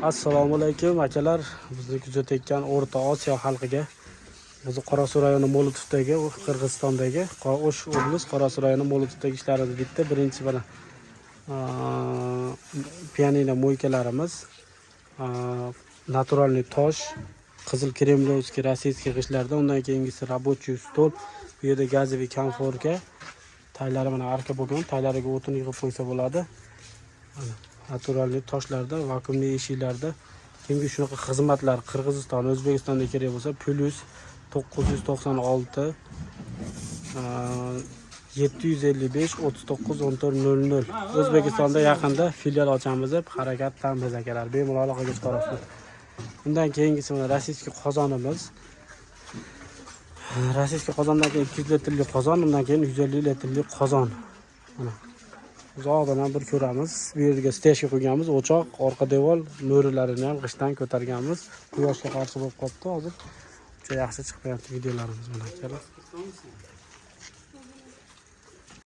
Assalomu alaykum akalar. Bizni kuzatayotgan O'rta Osiyo xalqiga, bizni Qorasuv rayoni Molotovdagi, Qirg'izistondagi, O'sh oblast Qorasuv rayoni Molotovdagi ishlarimiz bitta. Birinchi mana pianino mo'ykalarimiz, naturalniy tosh, qizil kremlovskiy rossiyskiy g'ishtlarda, undan keyingisi рабочий stol, bu yerda gazoviy konforka, taylari mana arka bo'lgan, taylariga o'tin yig'ib qo'ysa bo'ladi. Naturalniy toshlarda, vakuumli eshiklarda kimga shunaqa xizmatlar Qirg'iziston, O'zbekistonda kerak bo'lsa, +996 755 39 1400. O'zbekistonda yaqinda filial ochamiz deb harakatdamiz akalar. Bemalol aloqaga chiqarasiz. Undan keyingisi mana rossiyskiy qozonimiz. Rossiyskiy qozondan keyin 200 litrli qozon, undan keyin 150 litrli qozon. Mana uzoqdan ham bir ko'ramiz. Bu yerga stejga qo'yganmiz, o'choq, orqa devor mo'rilarini ham g'ishtdan ko'targanmiz. Quyoshga qarshi bo'lib qolibdi hozir. Juda yaxshi chiqyapti videolarimiz bilan akalar.